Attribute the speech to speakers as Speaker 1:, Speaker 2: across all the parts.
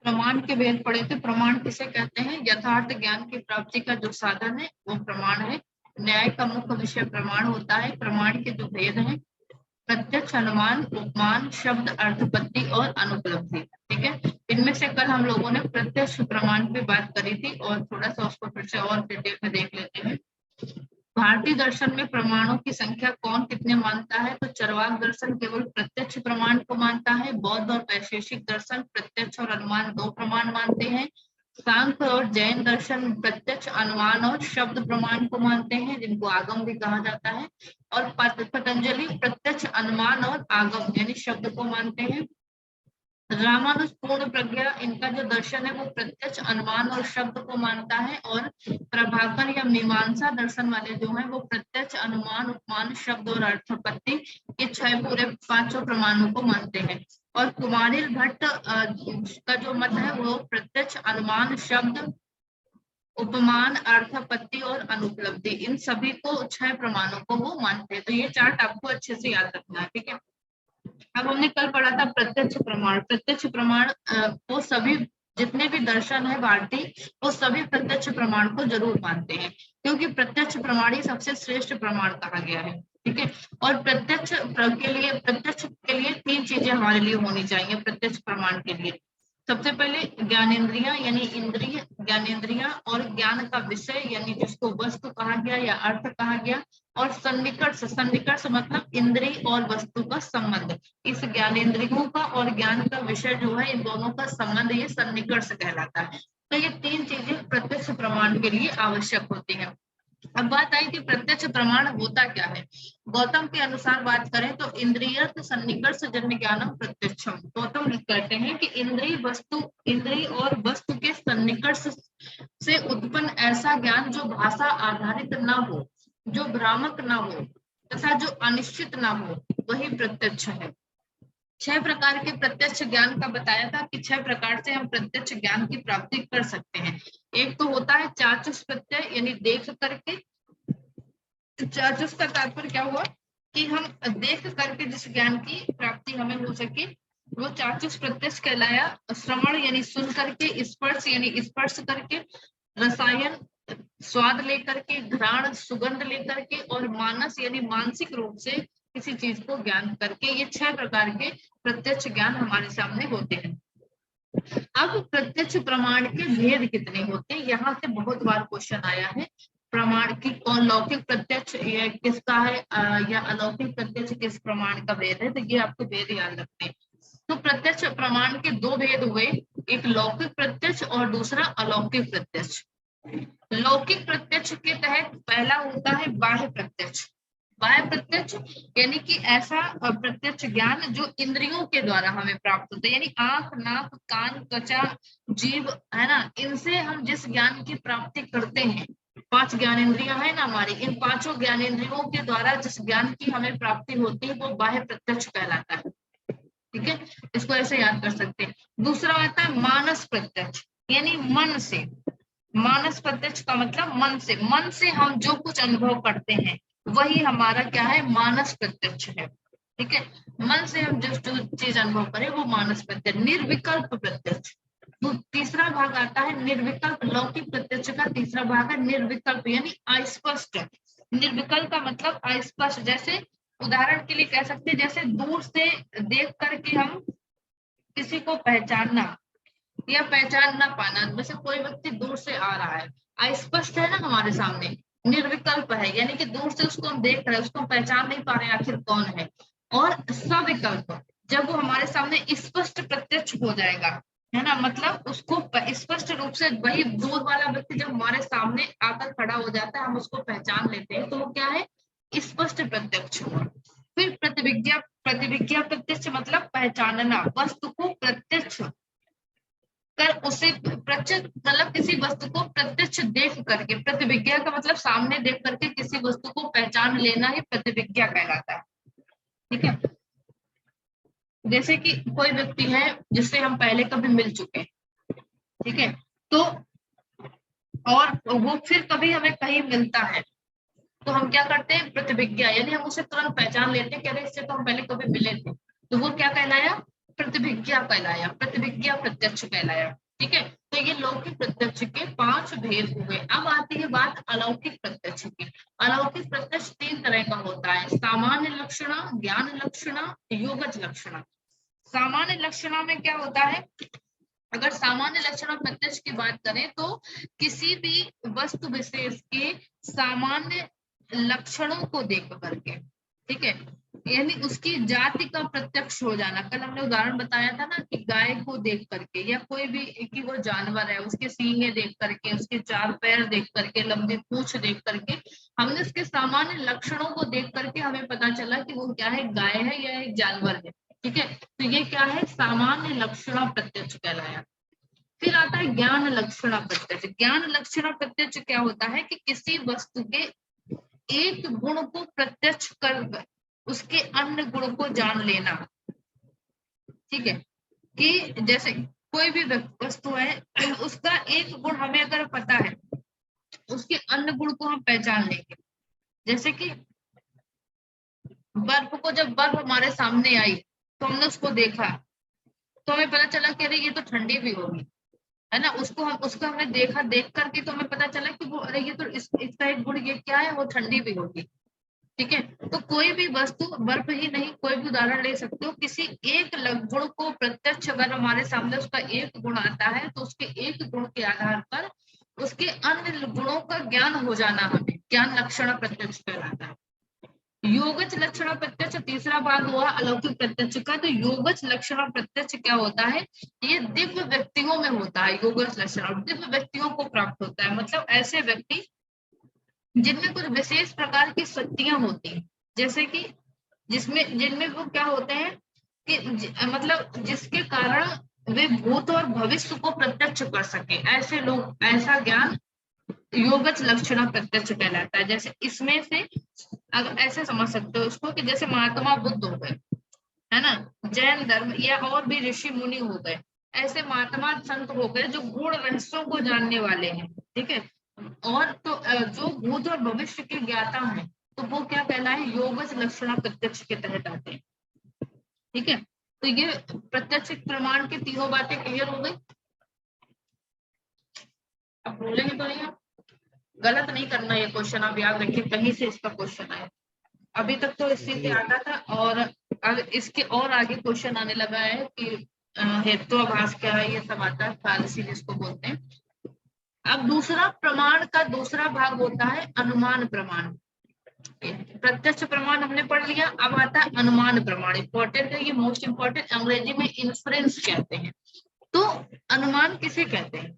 Speaker 1: प्रमाण के भेद पढ़े थे। प्रमाण किसे कहते हैं? यथार्थ ज्ञान की प्राप्ति का जो साधन है वो प्रमाण है। न्याय का मुख्य विषय प्रमाण होता है। प्रमाण के जो भेद हैं प्रत्यक्ष, अनुमान, उपमान, शब्द, अर्थपत्ति और अनुपलब्धि। ठीक है, इनमें से कल हम लोगों ने प्रत्यक्ष प्रमाण पे बात करी थी और थोड़ा सा उसको फिर से और डिटेल में देख लेते हैं। भारतीय दर्शन में प्रमाणों की संख्या कौन कितने मानता है? तो चरवाक दर्शन केवल प्रत्यक्ष प्रमाण को मानता है। बौद्ध और वैशेषिक दर्शन प्रत्यक्ष और अनुमान दो प्रमाण मानते हैं। सांख्य और जैन दर्शन प्रत्यक्ष, अनुमान और शब्द प्रमाण को मानते हैं, जिनको आगम भी कहा जाता है। और पतंजलि प्रत्यक्ष, अनुमान और आगम यानी शब्द को मानते हैं। रामानुज पूर्ण प्रज्ञा, इनका जो दर्शन है वो प्रत्यक्ष, अनुमान और शब्द को मानता है। और प्रभाकर या मीमांसा दर्शन वाले जो है वो प्रत्यक्ष, अनुमान, उपमान, शब्द और अर्थपत्ति, ये 6 पूरे 5 प्रमाणों को मानते हैं। और कुमारिल भट्ट का जो मत है वो प्रत्यक्ष, अनुमान, शब्द, उपमान, अर्थपत्ति और अनुपलब्धि, इन सभी को 6 प्रमाणों को वो मानते हैं। तो ये चार्ट आपको अच्छे से याद रखना है। ठीक है, अब हमने कल पढ़ा था प्रत्यक्ष प्रमाण। प्रत्यक्ष प्रमाण वो सभी जितने भी दर्शन है भारतीय, वो सभी प्रत्यक्ष प्रमाण को जरूर मानते हैं, क्योंकि प्रत्यक्ष प्रमाण ही सबसे श्रेष्ठ प्रमाण कहा गया है। ठीक है, और प्रत्यक्ष के लिए 3 चीजें हमारे लिए होनी चाहिए प्रत्यक्ष प्रमाण के लिए। सबसे पहले ज्ञानेंद्रियां यानी इंद्रिय, ज्ञानेंद्रियां और ज्ञान का विषय यानी जिसको वस्तु कहा गया या अर्थ कहा गया। और सन्निकर्ष, सन्निकर्ष मतलब इंद्रिय और वस्तु का संबंध। इस ज्ञानेंद्रियों का और ज्ञान का विषय जो है, इन दोनों का संबंध ये सन्निकर्ष कहलाता है। तो ये 3 चीजें प्रत्यक्ष प्रमाण के लिए आवश्यक होती है। अब बात आई कि प्रत्यक्ष प्रमाण होता क्या है। गौतम के अनुसार बात करें तो इंद्रिय सन्निकर्ष जन्य ज्ञानम प्रत्यक्षम। गौतम कहते हैं कि इंद्रिय और वस्तु के सन्निकर्ष से उत्पन्न ऐसा ज्ञान जो भाषा आधारित ना हो, जो भ्रामक ना हो तथा जो अनिश्चित ना हो, वही प्रत्यक्ष है। 6 प्रकार के प्रत्यक्ष ज्ञान का बताया था कि 6 प्रकार से हम प्रत्यक्ष ज्ञान की प्राप्ति कर सकते हैं। एक तो होता है चाक्षुष प्रत्यय यानी देख करके। चाक्षुष का तात्पर्य क्या हुआ कि हम देख करके जिस ज्ञान की प्राप्ति हमें हो सके वो चाक्षुष प्रत्यक्ष कहलाया। श्रवण यानी सुन करके, स्पर्श यानी स्पर्श करके, रसायन स्वाद लेकर के, घ्राण सुगंध लेकर के, और मानस यानी मानसिक रूप से किसी चीज को ज्ञान करके, ये 6 प्रकार के प्रत्यक्ष ज्ञान हमारे सामने होते हैं। अब प्रत्यक्ष प्रमाण के भेद कितने होते हैं, यहाँ से बहुत बार क्वेश्चन आया है। प्रमाण की कौन लौकिक प्रत्यक्ष या किसका है या अलौकिक प्रत्यक्ष किस प्रमाण का भेद है, तो ये आपको भेद याद रखते हैं। तो प्रत्यक्ष प्रमाण के 2 भेद हुए, एक लौकिक प्रत्यक्ष और दूसरा अलौकिक प्रत्यक्ष। लौकिक प्रत्यक्ष के तहत पहला होता है बाह्य प्रत्यक्ष। बाह्य प्रत्यक्ष यानी कि ऐसा प्रत्यक्ष ज्ञान जो इंद्रियों के द्वारा हमें प्राप्त होता है, यानी आंख, नाक, कान, त्वचा, जीभ, है ना, इनसे हम जिस ज्ञान की प्राप्ति करते हैं। 5 ज्ञानेंद्रियां है ना हमारी, इन 5 ज्ञानेंद्रियों के द्वारा जिस ज्ञान की हमें प्राप्ति होती है वो बाह्य प्रत्यक्ष कहलाता है। ठीक है, इसको ऐसे याद कर सकते हैं। दूसरा आता है मानस प्रत्यक्ष यानी मन से। मानस प्रत्यक्ष का मतलब मन से हम जो कुछ अनुभव करते हैं वही हमारा क्या है, मानस प्रत्यक्ष है। ठीक है, मन से हम जो चीज अनुभव करें वो मानस प्रत्यक्ष। निर्विकल्प प्रत्यक्ष, तो तीसरा भाग आता है निर्विकल्प। लौकिक प्रत्यक्ष का तीसरा भाग है निर्विकल्प यानी अस्पष्ट। निर्विकल्प का मतलब अस्पष्ट, जैसे उदाहरण के लिए कह सकते हैं, जैसे दूर से देख करके हम किसी को पहचानना या पहचान ना पाना, जैसे कोई व्यक्ति दूर से आ रहा है, अस्पष्ट है ना हमारे सामने, निर्विकल्प है यानी कि दूर से उसको हम देख रहे हैं, उसको पहचान नहीं पा रहे आखिर कौन है। और सविकल्प, जब वो हमारे सामने स्पष्ट प्रत्यक्ष हो जाएगा, है ना, मतलब उसको स्पष्ट रूप से वही दूर वाला व्यक्ति जब हमारे सामने आकर खड़ा हो जाता है, हम उसको पहचान लेते हैं, तो वो क्या है, स्पष्ट प्रत्यक्ष हुआ। फिर प्रतिविज्ञा प्रत्यक्ष मतलब पहचानना, वस्तु को प्रत्यक्ष कर उसे प्रत्यक्ष मतलब किसी वस्तु को प्रत्यक्ष देख करके, प्रतिविज्ञा का मतलब सामने देख करके किसी वस्तु को पहचान लेना ही प्रतिविज्ञा कहलाता है। ठीक है, जैसे कि कोई व्यक्ति है जिससे हम पहले कभी मिल चुके, ठीक है, तो और वो फिर कभी हमें कहीं मिलता है, तो हम क्या करते हैं, प्रतिविज्ञा यानी हम उसे तुरंत पहचान लेते हैं कि अरे इससे तो हम पहले कभी मिले थे, तो वो क्या कहलाया, प्रतिभिज्ञा कहलाया, प्रतिभिज्ञा प्रत्यक्ष कहलाया। ठीक है, तो ये लौकिक प्रत्यक्ष के 5 भेद हुए। अब आती है बात अलौकिक प्रत्यक्ष की। अलौकिक प्रत्यक्ष 3 तरह का होता है, सामान्य लक्षणा, ज्ञान लक्षणा, योगज लक्षणा। सामान्य लक्षणा में क्या होता है, अगर सामान्य लक्षण प्रत्यक्ष की बात करें तो किसी भी वस्तु विशेष के सामान्य लक्षणों को देख करके, ठीक है, यानी उसकी जाति का प्रत्यक्ष हो जाना। कल हमने उदाहरण बताया था ना कि गाय को देख करके या कोई भी कि वो जानवर है, उसके सींगे देख करके, उसके 4 पैर देख करके, लंबी पूंछ देख करके, हमने उसके सामान्य लक्षणों को देख करके हमें पता चला कि वो क्या है, गाय है या एक जानवर है। ठीक है, तो ये क्या है, सामान्य लक्षण प्रत्यक्ष कहलाया। फिर आता है ज्ञान लक्षण प्रत्यक्ष। ज्ञान लक्षण प्रत्यक्ष क्या होता है कि किसी वस्तु के एक गुण को प्रत्यक्ष कर उसके अन्य गुण को जान लेना। ठीक है, कि जैसे कोई भी वस्तु है, उसका एक गुण हमें अगर पता है, उसके अन्य गुण को हम पहचान लेंगे। जैसे कि बर्फ को, जब बर्फ हमारे सामने आई तो हमने उसको देखा, तो हमें पता चला कि अरे ये तो ठंडी भी होगी, है ना। उसको हमने देखा, देख करके तो हमें पता चला कि वो, अरे ये तो इसका एक गुण ये क्या है, वो ठंडी भी होगी। ठीक है, तो कोई भी वस्तु, बर्फ ही नहीं, कोई भी उदाहरण ले सकते हो, किसी एक गुण को प्रत्यक्ष अगर हमारे सामने उसका एक गुण आता है तो उसके एक गुण के आधार पर उसके अन्य गुणों का ज्ञान हो जाना हमें ज्ञान लक्षण प्रत्यक्ष कहलाता है। योगज लक्षण प्रत्यक्ष तीसरा भाग हुआ अलौकिक प्रत्यक्ष का। तो योगज लक्षण प्रत्यक्ष क्या होता है, ये दिव्य व्यक्तियों में होता है। योगज लक्षण दिव्य व्यक्तियों को प्राप्त होता है, मतलब ऐसे व्यक्ति जिनमें कुछ विशेष प्रकार की शक्तियां होती हैं, जैसे कि जिनमें वो क्या होते हैं कि मतलब जिसके कारण वे भूत और भविष्य को प्रत्यक्ष कर सके, ऐसे लोग, ऐसा ज्ञान योगज लक्षण प्रत्यक्ष कहलाता है। जैसे इसमें से अगर ऐसे समझ सकते हो उसको कि जैसे महात्मा बुद्ध हो गए, है ना, जैन धर्म या और भी ऋषि मुनि हो गए, ऐसे महात्मा संत हो गए जो गूढ़ रहस्यों को जानने वाले हैं। ठीक है, और तो जो भूत और भविष्य के ज्ञाता हैं, तो वो क्या कहलाए, योगज लक्षण प्रत्यक्ष के तहत आते हैं। ठीक है, तो ये प्रत्यक्ष प्रमाण की तीनों बातें क्लियर हो गई। अब बोलेंगे तो नहीं, आप गलत नहीं करना ये क्वेश्चन, आप याद रखिए कहीं से इसका क्वेश्चन आए। अभी तक तो इसी से आता था, और इसके और आगे क्वेश्चन आने लगा है कि हेतुआभास क्या है, ये सब आता है, फारसी जिसको बोलते हैं। अब दूसरा प्रमाण का दूसरा भाग होता है अनुमान प्रमाण। प्रत्यक्ष प्रमाण हमने पढ़ लिया, अब आता है अनुमान प्रमाण। इंपॉर्टेंट है ये, मोस्ट इंपॉर्टेंट, अंग्रेजी में इन्फ्रेंस कहते हैं। तो अनुमान किसे कहते हैं,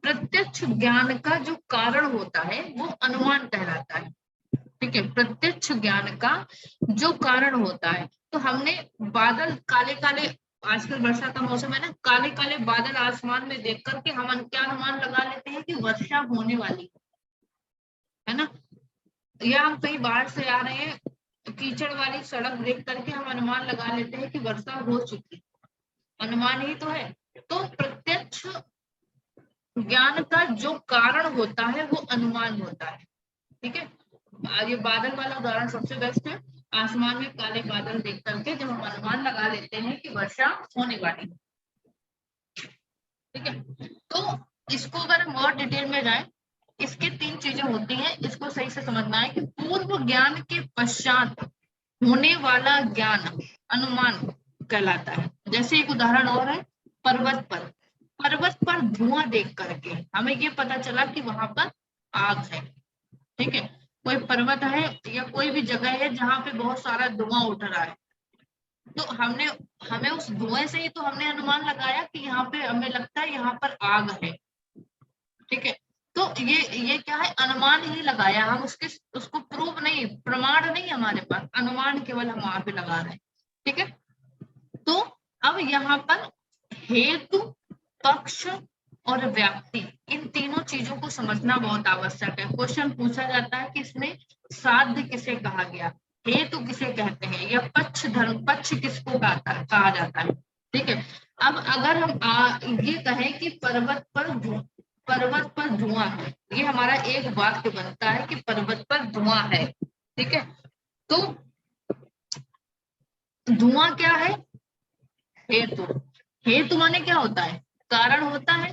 Speaker 1: प्रत्यक्ष ज्ञान का जो कारण होता है वो अनुमान कहलाता है। ठीक है, प्रत्यक्ष ज्ञान का जो कारण होता है, तो हमने बादल काले काले, आजकल वर्षा का मौसम है ना, काले काले बादल आसमान में देख करके हम क्या अनुमान लगा लेते हैं कि वर्षा होने वाली है ना, या हम कहीं बाहर से आ रहे हैं, कीचड़ वाली सड़क देख करके हम अनुमान लगा लेते हैं कि वर्षा हो चुकी, अनुमान ही तो है। तो प्रत्यक्ष ज्ञान का जो कारण होता है वो अनुमान होता है। ठीक है, ये बादल वाला उदाहरण सबसे बेस्ट है। आसमान में काले बादल देख करके जब हम अनुमान लगा लेते हैं कि वर्षा होने वाली है। ठीक है, तो इसको अगर हम और डिटेल में जाए, इसके 3 चीजें होती हैं, इसको सही से समझना है कि पूर्व ज्ञान के पश्चात होने वाला ज्ञान अनुमान कहलाता है। जैसे एक उदाहरण और है, पर्वत पर धुआं देख करके हमें ये पता चला कि वहां पर आग है। ठीक है, कोई पर्वत है या कोई भी जगह है जहाँ पे बहुत सारा धुआं उठ रहा है, तो हमें उस धुएं से ही तो हमने अनुमान लगाया कि यहाँ पे हमें लगता है यहाँ पर आग है। ठीक है, तो ये क्या है, अनुमान ही लगाया, हम उसको प्रूव नहीं, प्रमाण नहीं हमारे पास, अनुमान केवल हम वहां पे लगा रहे हैं। ठीक है, तो अब यहाँ पर हेतु, पक्ष और व्याप्ति, इन तीनों चीजों को समझना बहुत आवश्यक है। क्वेश्चन पूछा जाता है कि इसमें साध्य किसे कहा गया, हेतु किसे कहते हैं, या पक्ष किसको कहा जाता है। ठीक है, अब अगर हम ये कहें कि पर्वत पर धुआं है, ये हमारा एक वाक्य बनता है कि पर्वत पर धुआं है। ठीक है, तो धुआं क्या है, हेतु। हेतु माने क्या होता है? कारण होता है।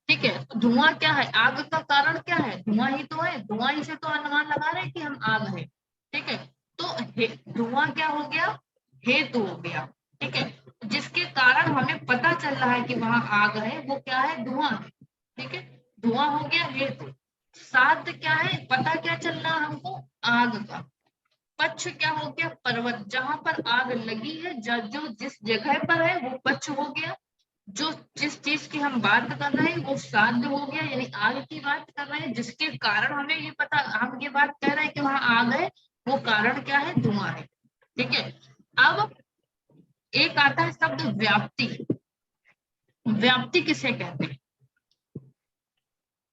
Speaker 1: ठीक है, धुआं क्या है? आग का कारण क्या है? धुआं ही तो है। धुआं ही से तो अनुमान लगा रहे हैं कि हम आग है। ठीक है, तो धुआं क्या हो गया? हेतु हो गया। ठीक है, जिसके कारण हमें पता चल रहा है कि वहां आग है, वो क्या है? धुआं है। ठीक है, धुआं हो गया हेतु। साध्य क्या है? पता क्या चल रहा है हमको? आग का। पक्ष क्या हो गया? पर्वत, जहां पर आग लगी है, जो जिस जगह पर है वो पक्ष हो गया। जो जिस चीज की हम बात कर रहे हैं वो साध्य हो गया, यानी आग की बात कर रहे हैं, जिसके कारण हमें ये पता, हम ये बात कह रहे हैं कि वहां आग है, वो कारण क्या है? धुआं है। ठीक है, अब एक आता है शब्द व्याप्ति। व्याप्ति किसे कहते हैं?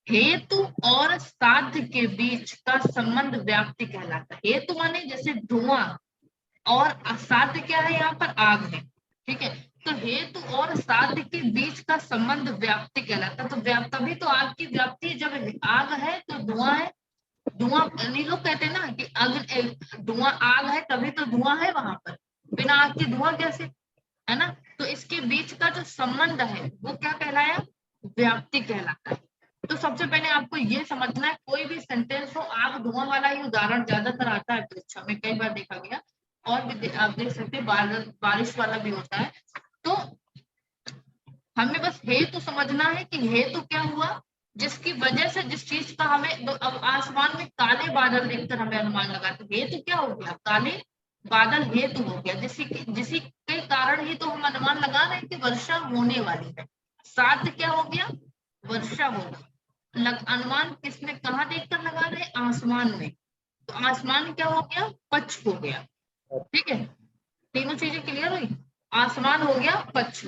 Speaker 1: हेतु और साध्य के बीच का संबंध व्याप्ति कहलाता है। हेतु माने जैसे धुआं, और साध्य क्या है? यहाँ पर आग है। ठीक है, तो हेतु और साध्य के बीच का संबंध व्याप्ति कहलाता है। तो तभी तो आग की व्याप्ति है। जब आग है तो धुआं है। धुआं, नहीं लोग कहते हैं ना कि धुआं, आग है तभी तो धुआं है वहां पर, बिना आग के धुआं कैसे? है ना? तो इसके बीच का जो संबंध है वो क्या कहलाया? व्याप्ति कहलाता है। तो सबसे पहले आपको ये समझना है, कोई भी सेंटेंस हो, आग धुआं वाला ही उदाहरण ज्यादातर आता है परीक्षा में, कई बार देखा गया। और भी आप देख सकते हैं, बारिश वाला भी होता है। तो हमें बस हेतु समझना है कि हेतु क्या हुआ? जिसकी वजह से जिस चीज का हमें, अब आसमान में काले बादल देखकर हमें अनुमान लगाते, हेतु क्या हो गया? काले बादल हेतु हो गया। जिसी के कारण ही तो हम अनुमान लगा रहे हैं कि वर्षा होने वाली है। साध्य क्या हो गया? वर्षा होगा। अनुमान किसने, कहाँ देखकर लगा रहे हैं? आसमान में। तो आसमान क्या हो गया? पक्ष हो गया। ठीक है, तीनों चीजें क्लियर हुई। आसमान हो गया पक्ष।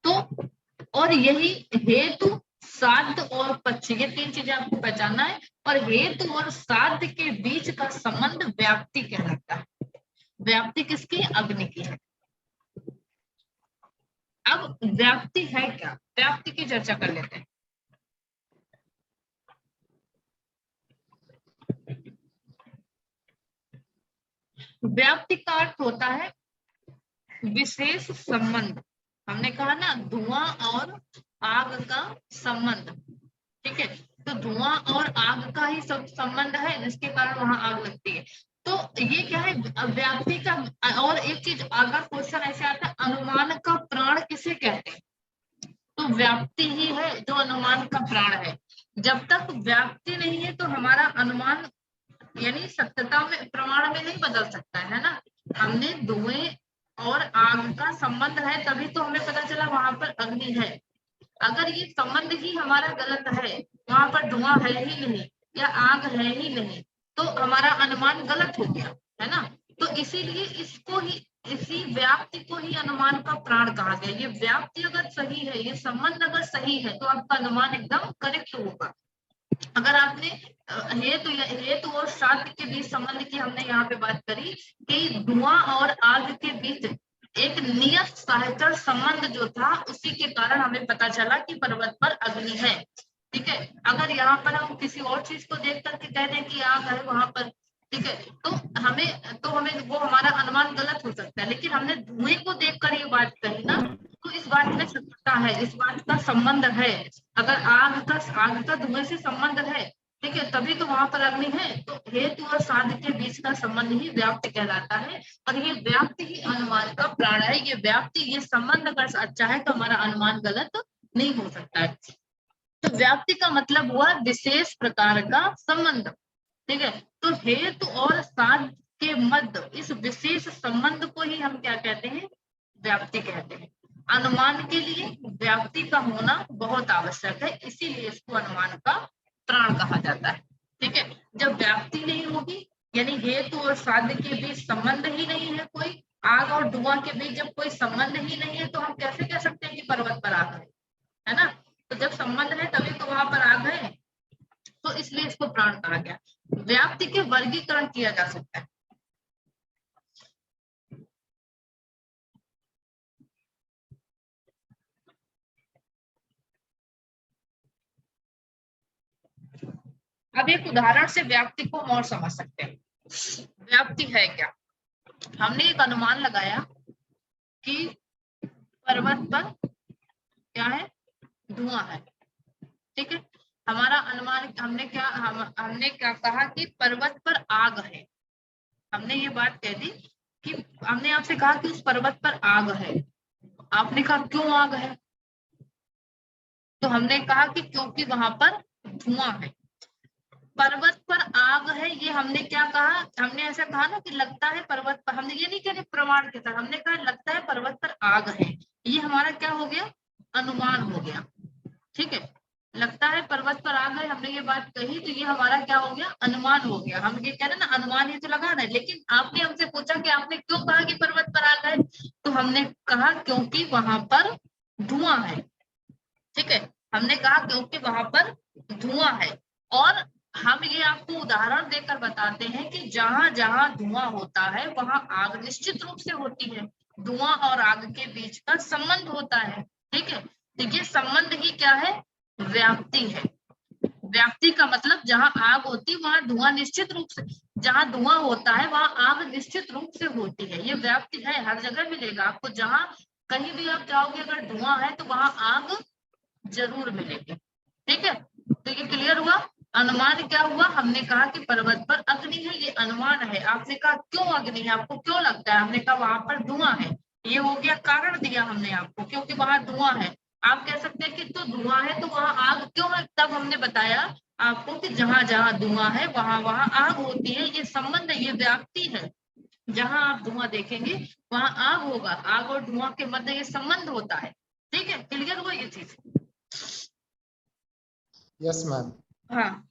Speaker 1: तो और यही हेतु, साध्य और पक्ष, ये तीन चीजें आपको पहचानना है। और हेतु और साध्य के बीच का संबंध व्याप्ति कहलाता है। व्याप्ति किसकी? अग्नि की है। अब व्याप्ति है क्या? व्याप्ति की चर्चा कर लेते हैं। व्याप्ति का अर्थ होता है विशेष संबंध। हमने कहा ना, धुआं और आग का संबंध। ठीक है, तो धुआं और आग का ही सब संबंध है, जिसके कारण वहां आग लगती है। तो ये क्या है? व्याप्ति का। और एक चीज, अगर क्वेश्चन ऐसे आता है, अनुमान का प्राण किसे कहते हैं? तो व्याप्ति ही है जो अनुमान का प्राण है। जब तक व्याप्ति नहीं है तो हमारा अनुमान, यानी सत्यता में, प्रमाण में नहीं बदल सकता है ना। हमने धुएं और आग का संबंध है, तभी तो हमें पता चला वहां पर अग्नि है। अगर ये संबंध ही हमारा गलत है, वहां पर धुआं है ही नहीं या आग है ही नहीं, तो हमारा अनुमान गलत हो गया, है ना। तो इसीलिए इसको ही, इसी व्याप्ति को ही अनुमान का प्राण कहा गया। ये व्याप्ति अगर सही है, ये संबंध अगर सही है, तो आपका अनुमान एकदम करेक्ट होगा। अगर आपने हेतु और साध्य के बीच संबंध की हमने यहाँ पे बात करी कि धुआं और आग के बीच एक नियत सहचर संबंध जो था, उसी के कारण हमें पता चला कि पर्वत पर अग्नि है। ठीक है, अगर यहाँ पर हम किसी और चीज को देख करके कह दें कि आग है वहां पर, ठीक है, तो हमें वो हमारा अनुमान गलत हो सकता है। लेकिन हमने धुएं को देखकर ये बात कही ना, तो इस बात में सत्यता है, इस बात का संबंध है। अगर आग का धुएं से संबंध है, ठीक है, तभी तो वहां पर अग्नि है। तो हेतु और साध्य के बीच का संबंध ही व्याप्ति कहलाता है। और ये व्याप्ति ही अनुमान का प्राण है। ये व्याप्ति, ये संबंध अगर अच्छा है तो हमारा अनुमान गलत नहीं हो सकता है। तो व्याप्ति का मतलब हुआ विशेष प्रकार का संबंध। ठीक है, तो हेतु और साध्य के मध्य इस विशेष संबंध को ही हम क्या कहते हैं? व्याप्ति कहते हैं। अनुमान के लिए व्याप्ति का होना बहुत आवश्यक है, इसीलिए इसको अनुमान का प्राण कहा जाता है। ठीक है, जब व्याप्ति नहीं होगी, यानी हेतु और साध्य के बीच संबंध ही नहीं है कोई, आग और धुआं के बीच जब कोई संबंध ही नहीं है, तो हम कैसे कह सकते हैं कि पर्वत पर आग है ना। तो जब संबंध है तभी तो वहां पर आग है। तो इसलिए इसको प्राण कहा गया। व्याप्ति के वर्गीकरण किया जा सकता है। अब एक उदाहरण से व्याप्ति को और समझ सकते हैं। व्याप्ति है क्या? हमने एक अनुमान लगाया कि पर्वत पर क्या है, धुआं है। ठीक है, हमारा अनुमान, हमने क्या कहा कि पर्वत पर आग है। हमने ये बात कह दी कि हमने आपसे कहा कि उस पर्वत पर आग है। आपने कहा क्यों आग है? तो हमने कहा कि क्योंकि वहां पर धुआं है। पर्वत पर आग है, ये हमने क्या कहा? हमने ऐसा कहा ना कि लगता है पर्वत पर, हमने ये नहीं कहा प्रमाण के साथ, हमने कहा लगता है पर्वत पर आग है। ये हमारा क्या हो गया? अनुमान हो गया। ठीक है, लगता है पर्वत पर आग है, हमने ये बात कही, तो ये हमारा क्या हो गया? अनुमान हो गया। हम ये कह रहे हैं ना, अनुमान ही तो लगा रहे हैं। लेकिन आपने हमसे पूछा कि आपने क्यों कहा कि पर्वत पर आग है, तो हमने कहा क्योंकि वहां पर धुआं है। ठीक है, हमने कहा क्योंकि वहां पर धुआं है। और हम ये आपको उदाहरण देकर बताते हैं कि जहां जहां धुआं होता है वहां आग निश्चित रूप से होती है। धुआं और आग के बीच का संबंध होता है। ठीक है, तो ये संबंध ही क्या है? व्याप्ति है। व्याप्ति का मतलब जहां आग होती है वहां धुआं निश्चित रूप से, जहां धुआं होता है वहां आग निश्चित रूप से होती है। ये व्याप्ति है, हर जगह मिलेगा आपको। जहां कहीं भी आप जाओगे अगर धुआं है तो वहां आग जरूर मिलेगी। ठीक है, तो ये क्लियर हुआ। अनुमान क्या हुआ? हमने कहा कि पर्वत पर अग्नि है, ये अनुमान है। आपने कहा क्यों अग्नि है, आपको क्यों लगता है? हमने कहा वहां पर धुआं है। ये हो गया, कारण दिया हमने आपको, क्योंकि वहां धुआं है। आप कह सकते हैं कि तो धुआं है तो वहां आग क्यों है? तब हमने बताया आपको कि जहां जहां धुआं है वहां वहां आग होती है। ये संबंध है, ये व्याप्ति है। जहां आप धुआं देखेंगे वहां आग होगा। आग और धुआं के मध्य ये संबंध होता है। ठीक है, क्लियर हुआ ये चीज?
Speaker 2: Yes ma'am.
Speaker 1: हाँ,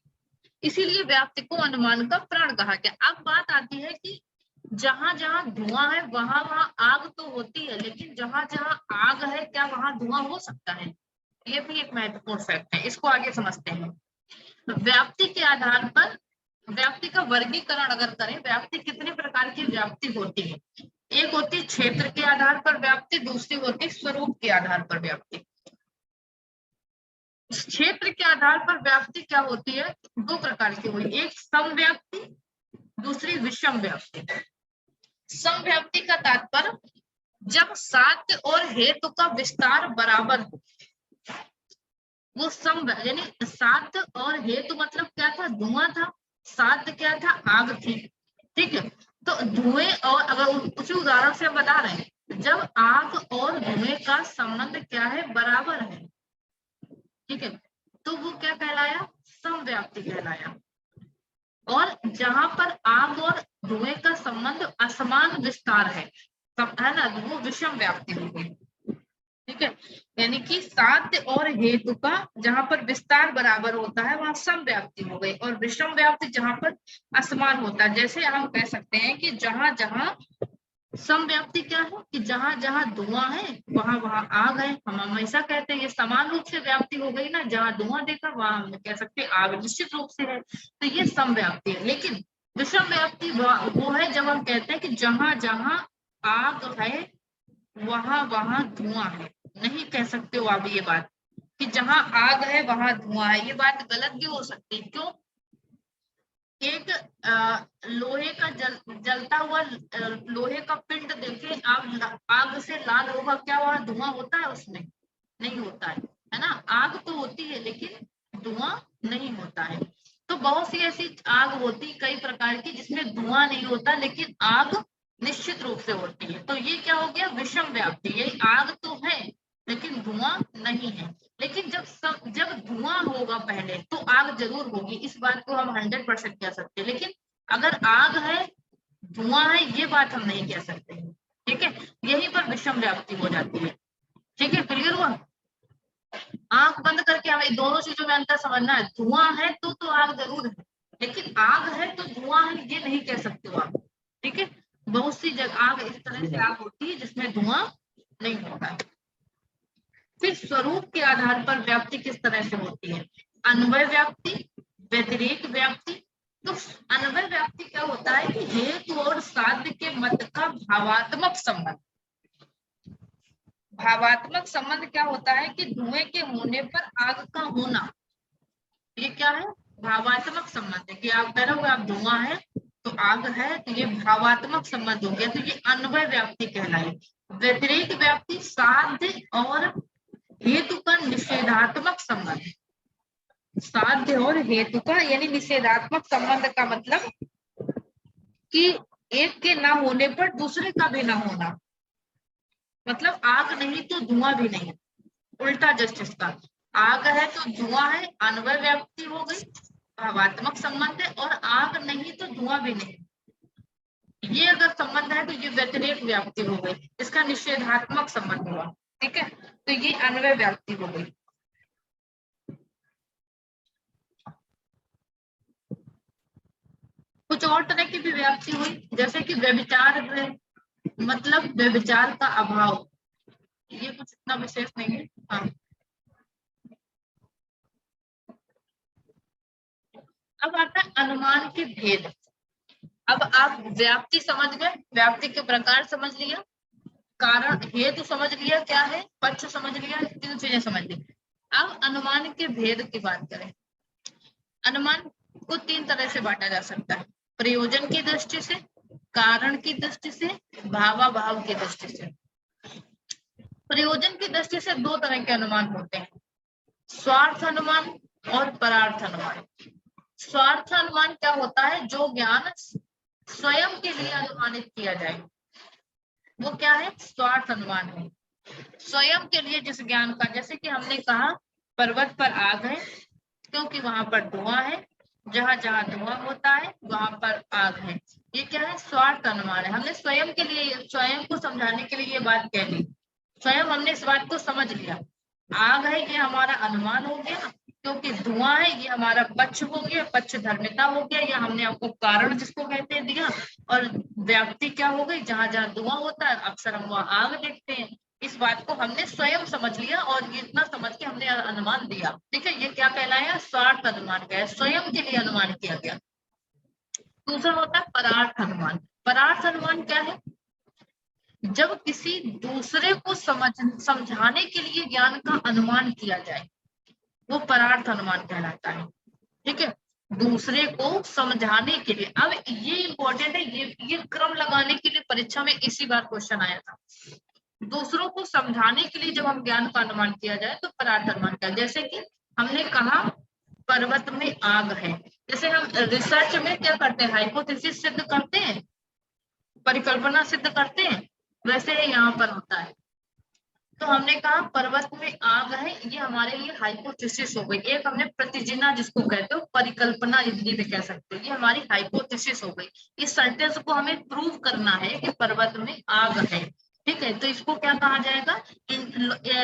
Speaker 1: इसीलिए व्याप्ति को अनुमान का प्राण कहा गया। अब बात आती है कि जहां जहां धुआं है वहां वहां आग तो होती है, लेकिन जहां जहां आग है क्या वहां धुआं हो सकता है? ये भी एक महत्वपूर्ण फैक्ट है, इसको आगे समझते हैं। व्याप्ति के आधार पर व्याप्ति का वर्गीकरण अगर करें, व्याप्ति कितने प्रकार की व्याप्ति होती है? एक होती है क्षेत्र के आधार पर व्याप्ति, दूसरी होती है स्वरूप के आधार पर व्याप्ति। क्षेत्र के आधार पर व्याप्ति क्या होती है? दो प्रकार की हुई, एक समव्याप्ति, दूसरी विषम व्याप्ति। समव्याप्ति का तात्पर्य जब साध्य और हेतु का विस्तार बराबर हो, वो सम, यानी साध्य और हेतु मतलब क्या था? धुआं था। साध्य क्या था? आग थी। ठीक है, तो धुएं और, अगर उसी उदाहरण से हम बता रहे हैं, जब आग और धुएं का संबंध क्या है? बराबर है। ठीक है, तो वो क्या कहलाया? समव्याप्ति कहलाया। और जहां पर आग और धुएं का संबंध असमान विस्तार है ना, वो विषम व्याप्ति हो गई। ठीक है, यानी कि साध्य और हेतु का जहां पर विस्तार बराबर होता है वहां समव्याप्ति हो गई। और विषम व्याप्ति जहां पर असमान होता है, जैसे हम कह सकते हैं कि जहां जहां समव्याप्ति क्या है कि जहां जहां धुआं है वहां वहां आग है। हम हमेशा कहते हैं ये समान रूप से व्याप्ति हो गई ना, जहां धुआं देखा वहां हम कह सकते हैं आग निश्चित रूप से है। तो ये समव्याप्ति है। लेकिन विषम व्याप्ति वो है जब हम कहते हैं कि जहां जहां आग है वहां वहां धुआं है। नहीं कह सकते हो आप ये बात कि जहां आग है वहां धुआं है, ये बात गलत भी हो सकती है। क्यों? एक लोहे का जलता हुआ लोहे का पिंड देखे आप, आग से लाल होगा, क्या वहां धुआं होता है? उसमें नहीं होता है ना। आग तो होती है लेकिन धुआं नहीं होता है। तो बहुत सी ऐसी आग होती कई प्रकार की जिसमें धुआं नहीं होता लेकिन आग निश्चित रूप से होती है। तो ये क्या हो गया? विषम व्याप्ति। ये आग तो है लेकिन धुआं नहीं है। लेकिन जब धुआं होगा पहले तो आग जरूर होगी, इस बात को हम 100% कह सकते हैं। लेकिन अगर आग है धुआं है ये बात हम नहीं कह सकते। ठीक है, यहीं पर विषम व्याप्ति हो जाती है। ठीक है, क्लियर हुआ? आंख बंद करके हमें दोनों चीजों में अंतर समझना है। धुआं है तो आग जरूर है, लेकिन आग है तो धुआं है ये नहीं कह सकते हो आप। ठीक है, बहुत सी जगह आग इस तरह से आग होती है जिसमें धुआं नहीं होता है। फिर स्वरूप के आधार पर व्याप्ति किस तरह से होती है? अन्वय व्याप्ति, व्यतिरेक व्याप्ति। तो अन्वय व्याप्ति क्या होता है कि हेतु और साध्य के मध्य का भावात्मक संबंध। भावात्मक संबंध क्या होता है कि धुएं के होने पर आग का होना, ये क्या है? भावात्मक संबंध है कि आप कह रहे हो आप धुआं है तो आग है तो ये भावात्मक संबंध हो गया, तो ये अन्वय व्याप्ति कहलाएगी। व्यतिरेक व्याप्ति साध्य और हेतु का निषेधात्मक संबंध। साध्य और हेतु का यानी निषेधात्मक संबंध का मतलब कि एक के ना होने पर दूसरे का भी ना होना, मतलब आग नहीं तो धुआं भी नहीं, उल्टा जस्ट इसका। आग है तो धुआं है, अन्वय व्याप्ति हो गई, भावात्मक संबंध है, और आग नहीं तो धुआं भी नहीं, ये अगर संबंध है तो ये व्यतिरेक व्याप्ति हो गई, इसका निषेधात्मक संबंध हुआ। ठीक है, तो ये अन्वय व्याप्ति हो गई। कुछ और तरह की भी व्याप्ति हुई, जैसे कि व्यभिचार है, मतलब व्यभिचार का अभाव, ये कुछ इतना विशेष नहीं है। हाँ, अब आता है अनुमान के भेद। अब आप व्याप्ति समझ गए, व्याप्ति के प्रकार समझ लिया, कारण हेतु समझ लिया क्या है, पक्ष समझ लिया, तीन चीजें समझ ली। अब अनुमान के भेद की बात करें। अनुमान को तीन तरह से बांटा जा सकता है, प्रयोजन की दृष्टि से, कारण की दृष्टि से, भावाभाव की दृष्टि से। प्रयोजन की दृष्टि से दो तरह के अनुमान होते हैं, स्वार्थ अनुमान और परार्थ अनुमान। स्वार्थ अनुमान क्या होता है, जो ज्ञान स्वयं के लिए अनुमानित किया जाए, वो क्या है, स्वार्थ अनुमान है। स्वयं के लिए जिस ज्ञान का, जैसे कि हमने कहा पर्वत पर आग है क्योंकि वहां पर धुआं है, जहां जहां धुआं होता है वहां पर आग है, ये क्या है, स्वार्थ अनुमान है। हमने स्वयं के लिए, स्वयं को समझाने के लिए ये बात कह दी, स्वयं हमने इस बात को समझ लिया। आग है ये हमारा अनुमान हो गया, क्योंकि धुआं है ये हमारा पक्ष हो गया, पक्ष धर्मिता हो गया, या हमने आपको कारण जिसको कहते हैं दिया, और व्याप्ति क्या हो गई, जहां जहां धुआं होता है अक्सर हम वहां आग देखते हैं। इस बात को हमने स्वयं समझ लिया और ये इतना समझ के हमने अनुमान दिया। ठीक है, ये क्या कहलाया, स्वार्थ अनुमान क्या है, स्वयं के लिए अनुमान किया गया। दूसरा होता है परार्थ अनुमान। परार्थ अनुमान क्या है, जब किसी दूसरे को समझाने के लिए ज्ञान का अनुमान किया जाए, वो परार्थ अनुमान कहलाता है। ठीक है, दूसरे को समझाने के लिए। अब ये इंपॉर्टेंट है, ये क्रम लगाने के लिए परीक्षा में इसी बार क्वेश्चन आया था। दूसरों को समझाने के लिए जब हम ज्ञान का अनुमान किया जाए तो परार्थ अनुमान का, जैसे कि हमने कहा पर्वत में आग है, जैसे हम रिसर्च में क्या करते हैं, हाइपोथेसिस सिद्ध करते हैं, परिकल्पना सिद्ध करते हैं, वैसे ही यहाँ पर होता है। तो हमने कहा पर्वत में आग है, ये हमारे लिए हाइपोथेसिस हो गई। एक हमने प्रतिजिना जिसको कहते हो, परिकल्पना हिंदी में कह सकते हो, ये हमारी हाइपोथेसिस हो गई। इस सेंटेंस को हमें प्रूव करना है कि पर्वत में आग है। ठीक है, तो इसको क्या कहा जाएगा,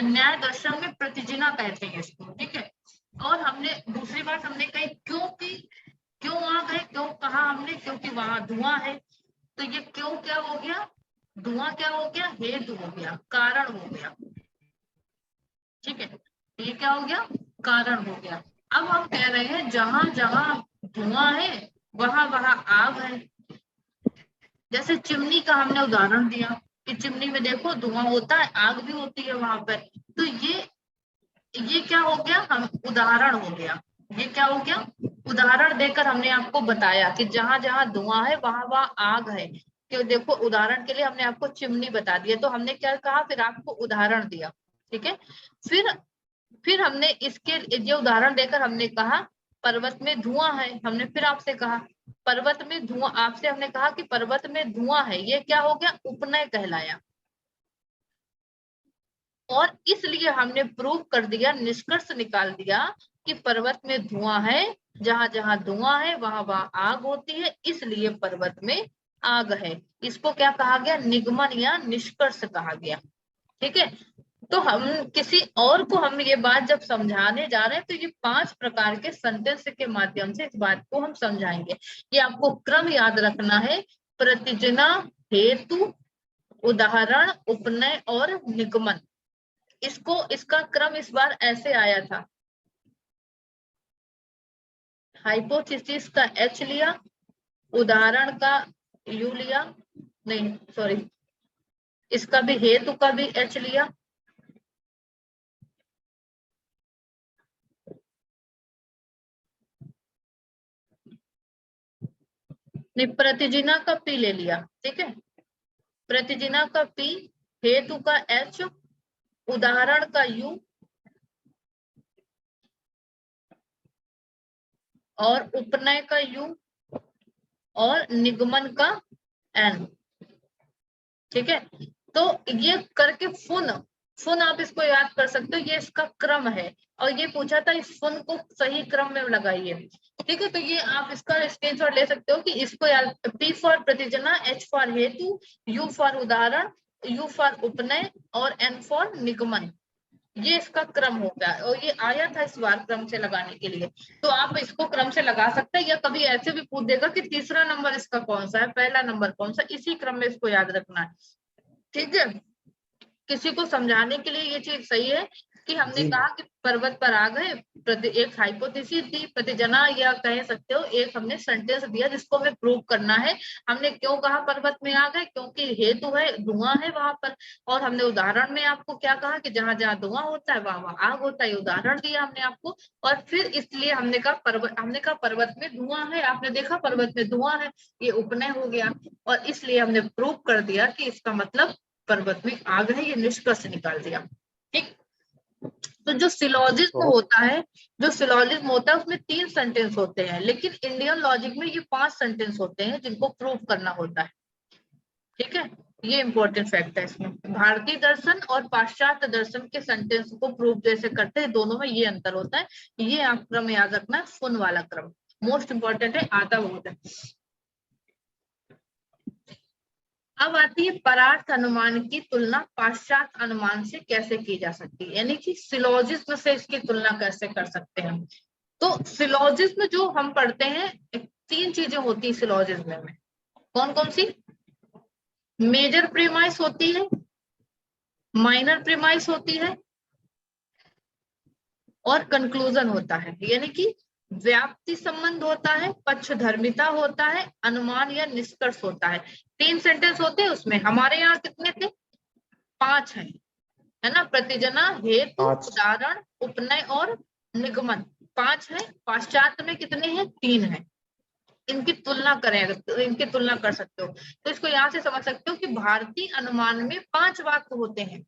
Speaker 1: न्याय दर्शन में प्रतिजिना कहते हैं इसको। ठीक है, और हमने दूसरी बात हमने कही क्योंकि, क्यों आग है, क्यों कहा हमने, क्योंकि वहां धुआं है। तो ये क्यों क्या हो गया, धुआं क्या हो गया, हेतु हो गया, कारण हो गया। ठीक है, ये क्या हो गया, कारण हो गया। अब हम कह रहे हैं जहां जहां धुआं है वहां वहां आग है। जैसे चिमनी का हमने उदाहरण दिया कि चिमनी में देखो धुआं होता है, आग भी होती है वहां पर। तो ये क्या हो गया, हम उदाहरण हो गया। ये क्या हो गया, उदाहरण देकर हमने आपको बताया कि जहां जहां धुआं है वहां वहां आग है। कि देखो उदाहरण के लिए हमने आपको चिमनी बता दिया, तो हमने क्या कहा, फिर आपको उदाहरण दिया। ठीक है, फिर हमने इसके ये उदाहरण देकर हमने कहा पर्वत में धुआं है, हमने फिर आपसे कहा पर्वत में धुआं, आपसे हमने कहा कि पर्वत में धुआं है, ये क्या हो गया, उपनय कहलाया। और इसलिए हमने प्रूव कर दिया, निष्कर्ष निकाल दिया कि पर्वत में धुआं है, जहां जहां धुआं है वहां वहां आग होती है, इसलिए पर्वत में आग है। इसको क्या कहा गया, निगमन या निष्कर्ष कहा गया। ठीक है, तो हम किसी और को हम ये बात जब समझाने जा रहे हैं तो ये 5 प्रकार के सेंटेंस के माध्यम से इस बात को हम समझाएंगे। ये आपको क्रम याद रखना है, प्रतिजना, हेतु, उदाहरण, उपनय और निगमन। इसका क्रम इस बार ऐसे आया था, हाइपोथेसिस का एच लिया, उदाहरण का यू लिया, नहीं सॉरी, इसका भी हेतु का भी एच लिया, नहीं, प्रतिजिना का पी ले लिया, ठीक है, प्रतिजिना का पी, हेतु का एच, उदाहरण का यू और उपनय का यू और निगमन का एन, ठीक है। तो ये करके फुन, फुन आप इसको याद कर सकते हो, ये इसका क्रम है, और ये पूछा था इस फुन को सही क्रम में लगाइए, ठीक है। तो ये आप इसका स्क्रीनशॉट ले सकते हो कि इसको याद, पी फॉर प्रतिजना, एच फॉर हेतु, यू फॉर उदाहरण, यू फॉर उपनय और एन फॉर निगमन, ये इसका क्रम हो गया, और ये आया था इस बार क्रम से लगाने के लिए। तो आप इसको क्रम से लगा सकते हैं, या कभी ऐसे भी पूछ देगा कि तीसरा नंबर इसका कौन सा है, पहला नंबर कौन सा, इसी क्रम में इसको याद रखना है, ठीक है। किसी को समझाने के लिए ये चीज सही है कि हमने कहा कि पर्वत पर आ गए, एक हाइपोथेसिस दी, प्रतिजना या कह सकते हो एक हमने सेंटेंस दिया जिसको हमें प्रूव करना है। हमने क्यों कहा पर्वत में आ गए, क्योंकि हेतु है, धुआं है वहां पर, और हमने उदाहरण में आपको क्या कहा कि जहां जहां धुआं होता है वहां वहां आग होता है, उदाहरण दिया हमने आपको। और फिर इसलिए हमने कहा पर्वत में धुआं है, आपने देखा पर्वत में धुआं है, ये उपनय हो गया, और इसलिए हमने प्रूव कर दिया कि इसका मतलब पर्वत में आग है, ये निष्कर्ष निकाल दिया, ठीक। तो जो सिलोजिज्म होता है, जो सिलोजिज्म होता है उसमें 3 सेंटेंस होते हैं, लेकिन इंडियन लॉजिक में ये 5 सेंटेंस होते हैं जिनको प्रूव करना होता है, ठीक है। ये इंपॉर्टेंट फैक्ट है इसमें, भारतीय दर्शन और पाश्चात्य दर्शन के सेंटेंस को प्रूव जैसे करते हैं, दोनों में ये अंतर होता है। ये आप क्रम याद रखना, फुन वाला क्रम मोस्ट इंपॉर्टेंट है, आता बहुत है। अब आती है परार्थ अनुमान की तुलना पाश्चात्य अनुमान से कैसे की जा सकती है, यानी कि सिलोजिज्म से इसकी तुलना कैसे कर सकते हैं। तो सिलोजिज्म जो हम पढ़ते हैं, 3 चीजें होती है सिलोजिज्म में, कौन कौन सी, मेजर प्रीमाइस होती है, माइनर प्रीमाइस होती है और कंक्लूजन होता है, यानी कि व्याप्ति संबंध होता है, पक्षधर्मिता होता है, अनुमान या निष्कर्ष होता है। 3 सेंटेंस होते हैं उसमें, हमारे यहाँ कितने थे, 5 हैं, है ना, प्रतिजना, हेतु, उदाहरण, उपनय और निगमन, 5 है। पाश्चात्य में कितने हैं, 3 है। इनकी तुलना करें, तो इनकी तुलना कर सकते हो, तो इसको यहाँ से समझ सकते हो कि भारतीय अनुमान में 5 वाक्य होते हैं,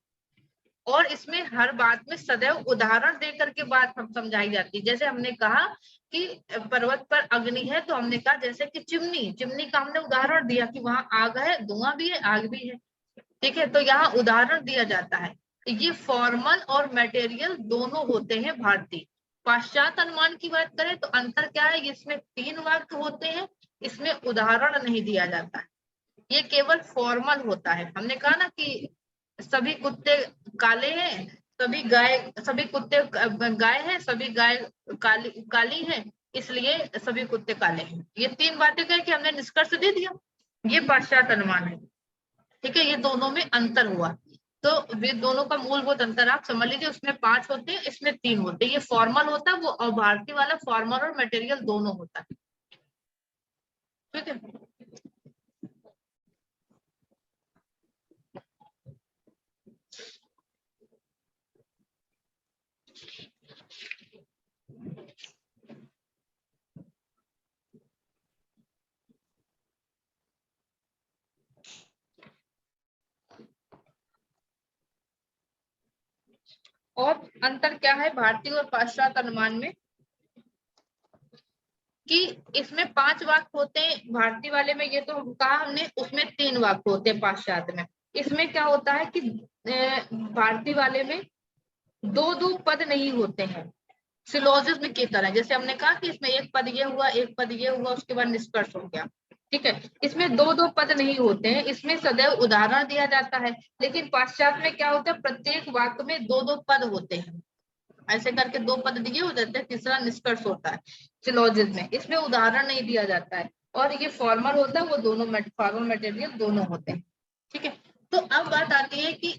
Speaker 1: और इसमें हर बात में सदैव उदाहरण देकर के बात हम समझाई जाती है। जैसे हमने कहा कि पर्वत पर अग्नि है, तो हमने कहा जैसे कि चिमनी, चिमनी का हमने उदाहरण दिया कि वहां आग है, धुआं भी है, आग भी है, ठीक है। तो यहाँ उदाहरण दिया जाता है। ये फॉर्मल और मटेरियल दोनों होते हैं भारतीय। पाश्चात्य अनुमान की बात करें तो अंतर क्या है, इसमें 3 वाक्य होते हैं, इसमें उदाहरण नहीं दिया जाता है, ये केवल फॉर्मल होता है। हमने कहा ना कि सभी कुत्ते काले हैं, सभी कुत्ते गाय हैं, सभी गाय काली काली है, इसलिए सभी कुत्ते काले हैं। ये 3 बातें कह के हमने निष्कर्ष दे दिया, ये पाश्चात्य अनुमान है, ठीक है। ये दोनों में अंतर हुआ, तो वे दोनों का मूलभूत अंतर आप समझ लीजिए, उसमें 5 होते हैं, इसमें 3 होते हैं, ये फॉर्मल होता है वो, और भारतीय वाला फॉर्मल और मटेरियल दोनों होता है, ठीक है। और अंतर क्या है भारतीय और पाश्चात्य अनुमान में, कि इसमें 5 वाक्य होते हैं भारतीय वाले में, ये तो कहा हमने, उसमें 3 वाक्य होते हैं पाश्चात्य में। इसमें क्या होता है कि भारतीय वाले में 2 पद नहीं होते हैं सिलोजिज्म की तरह, जैसे हमने कहा कि इसमें एक पद ये हुआ, एक पद ये हुआ, उसके बाद निष्कर्ष हो गया, ठीक है। इसमें 2 पद नहीं होते हैं, इसमें सदैव उदाहरण दिया जाता है। लेकिन पाश्चात्य में क्या होता है, प्रत्येक वाक्य में 2 पद होते हैं, ऐसे करके 2 पद दिए हो जाते हैं, तीसरा निष्कर्ष होता है सिलोजिज्म में, इसमें उदाहरण नहीं दिया जाता है। और ये फॉर्मल होता है, वो दोनों फॉर्मल मटेरियल दोनों होते हैं, ठीक है। तो अब बात आती है कि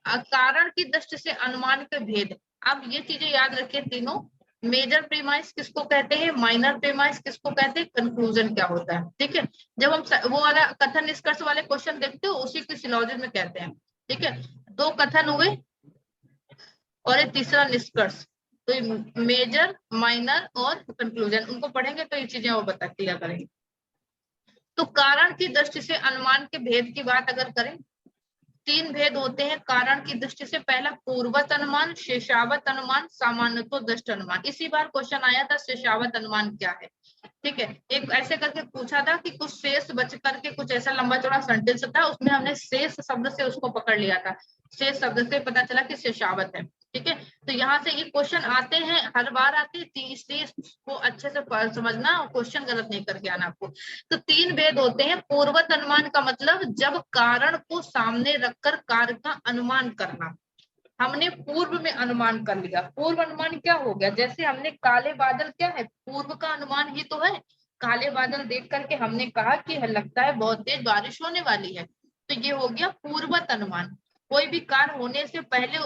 Speaker 1: कारण की दृष्टि से अनुमान के भेद। अब ये चीजें याद रखिए तीनों, मेजर प्रीमाइस किसको कहते हैं, माइनर प्रीमाइस किसको कहते हैं, कंक्लूजन क्या होता है, ठीक है। जब हम वो वाला कथन निष्कर्ष वाले क्वेश्चन देखते हो, उसी को सिलोजिज्म में कहते हैं, ठीक है। 2 कथन हुए और एक तीसरा निष्कर्ष, तो मेजर, माइनर और कंक्लूजन, उनको पढ़ेंगे तो ये चीजें वो बता क्लियर करेंगे। तो कारण की दृष्टि से अनुमान के भेद की बात अगर करें, 3 भेद होते हैं कारण की दृष्टि से। पहला पूर्वत अनुमान, शेषावत अनुमान, सामान्यतो दृष्ट अनुमान। इसी बार क्वेश्चन आया था शेषावत अनुमान क्या है, ठीक है। एक ऐसे करके पूछा था कि कुछ शेष बच करके कुछ ऐसा लंबा चौड़ा सेंटेंस था, उसमें हमने शेष शब्द से उसको पकड़ लिया था, शेष शब्द से पता चला कि शेषावत है, ठीक है। तो यहाँ से ये क्वेश्चन आते हैं, हर बार आते हैं, इसलिए इसको अच्छे से समझना और क्वेश्चन गलत नहीं करके आना आपको। तो 3 भेद होते हैं। पूर्वत अनुमान का मतलब जब कारण को सामने रखकर कार्य का अनुमान करना। हमने पूर्व में अनुमान कर लिया। पूर्व अनुमान क्या हो गया, जैसे हमने काले बादल क्या है, पूर्व का अनुमान ही तो है। काले बादल देख करके हमने कहा कि लगता है बहुत तेज बारिश होने वाली है, तो ये हो गया पूर्वत अनुमान। कोई भी कार्य होने से पहले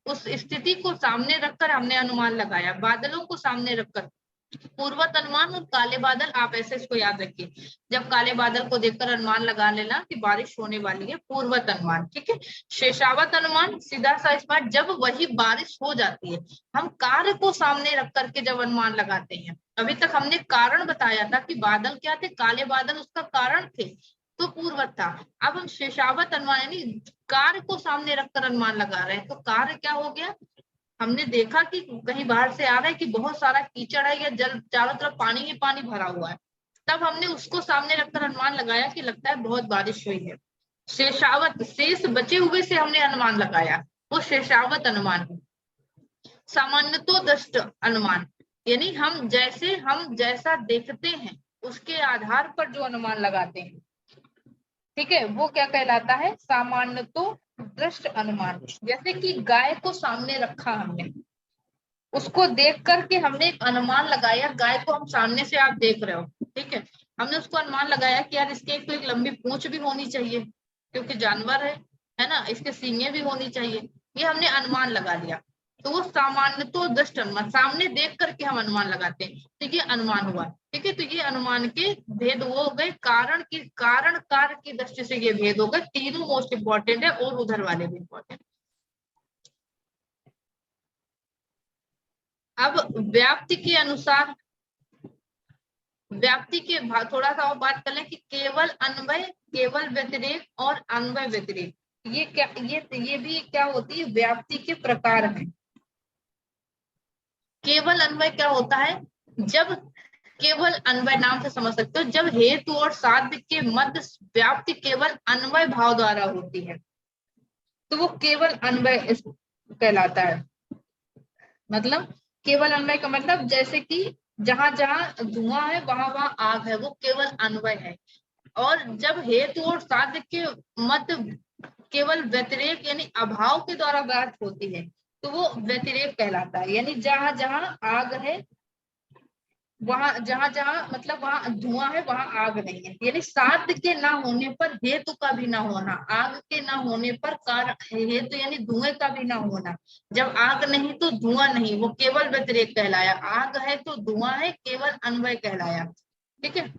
Speaker 1: उस स्थिति को सामने रखकर हमने अनुमान लगाया, बादलों को सामने रखकर। पूर्वत अनुमान और काले बादल, आप ऐसे इसको याद रखिए, जब काले बादल को देखकर अनुमान लगा लेना कि बारिश होने वाली है, पूर्वत अनुमान, ठीक है। शेषावत अनुमान सीधा सा स्पष्ट, जब वही बारिश हो जाती है, हम कार्य को सामने रख करके जब अनुमान लगाते हैं। अभी तक हमने कारण बताया था कि बादल क्या थे, काले बादल उसका कारण थे, तो पूर्वत था। अब हम शेषावत अनुमान यानी कार्य को सामने रखकर अनुमान लगा रहे हैं, तो कार्य क्या हो गया, हमने देखा कि कहीं बाहर से आ रहा है कि बहुत सारा कीचड़ है या जल, चारों तरफ पानी ही पानी भरा हुआ है, तब हमने उसको सामने रखकर अनुमान लगाया कि लगता है बहुत बारिश हुई है। शेषावत, शेष बचे हुए से हमने अनुमान लगाया, वो शेषावत अनुमान है। सामान्यतो दृष्ट अनुमान यानी हम जैसा देखते हैं उसके आधार पर जो अनुमान लगाते हैं, ठीक है, वो क्या कहलाता है, सामान्यतो दृष्ट अनुमान। जैसे कि गाय को सामने रखा हमने, उसको देख करके हमने एक अनुमान लगाया, गाय को हम सामने से आप देख रहे हो, ठीक है, हमने उसको अनुमान लगाया कि यार इसके एक लंबी पूंछ भी होनी चाहिए क्योंकि जानवर है ना, इसके सींगे भी होनी चाहिए, ये हमने अनुमान लगा लिया। तो वो सामान्यतो दृष्ट अनुमान, सामने देख करके हम अनुमान लगाते हैं, तो ये अनुमान हुआ, ठीक है। तो ये अनुमान के भेद वो हो गए, कारण कार्य की दृष्टि से ये भेद हो गए, तीनों मोस्ट इंपॉर्टेंट है और उधर वाले भी इंपॉर्टेंट। अब व्याप्ति के अनुसार, व्याप्ति के थोड़ा सा और बात कर लें कि केवल अन्वय, केवल व्यतिरेक और अन्वय व्यतिरेक, ये क्या, ये भी क्या होती है, व्याप्ति के प्रकार हैं। केवल अन्वय क्या होता है, जब केवल अन्वय नाम से समझ सकते हो, जब हेतु और साध्य के मध्य व्याप्ति केवल अन्वय भाव द्वारा होती है, तो वो केवल अन्वय कहलाता है। मतलब केवल अन्वय का मतलब जैसे कि जहां जहां धुआं है वहां वहां आग है, वो केवल अन्वय है। और जब हेतु और साध्य के मध्य केवल व्यतिरेक यानी अभाव के द्वारा बात होती है, तो वो व्यतिरेक कहलाता है। यानी जहां जहां आग है, वहां जहां जहां मतलब वहां धुआं है वहां आग नहीं है, यानी साध्य के ना होने पर हेतु का भी ना होना, आग के ना होने पर कारण हेतु यानी धुएं का भी ना होना। जब आग नहीं तो धुआं नहीं, वो केवल व्यतिरेक कहलाया। आग है तो धुआं है, केवल अन्वय कहलाया, ठीक है।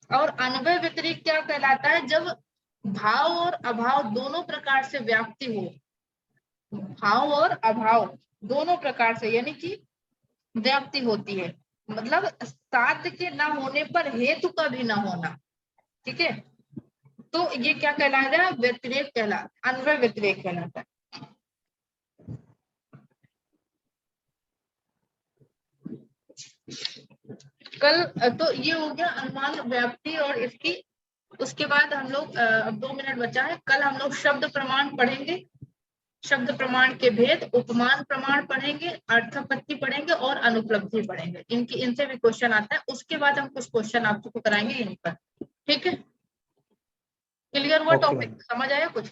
Speaker 1: और अन्वय व्यतिरेक क्या कहलाता है, जब भाव और अभाव दोनों प्रकार से व्याप्ति हो, भाव और अभाव दोनों प्रकार से यानी कि व्याप्ति होती है, मतलब साध्य के ना होने पर हेतु का भी ना होना, ठीक है। तो ये क्या कहलाता है, व्यतिरेक कहलाता, अन्वय व्यतिरेक कहलाता है। कल तो ये हो गया अनुमान व्याप्ति और इसकी। उसके बाद हम लोग अब 2 मिनट बचा है, कल हम लोग शब्द प्रमाण पढ़ेंगे, शब्द प्रमाण के भेद, उपमान प्रमाण पढ़ेंगे, अर्थापत्ति पढ़ेंगे और अनुपलब्धि पढ़ेंगे। इनसे भी क्वेश्चन आता है। उसके बाद हम कुछ क्वेश्चन आपको कराएंगे इन पर, ठीक है। क्लियर हुआ टॉपिक, समझ आया कुछ?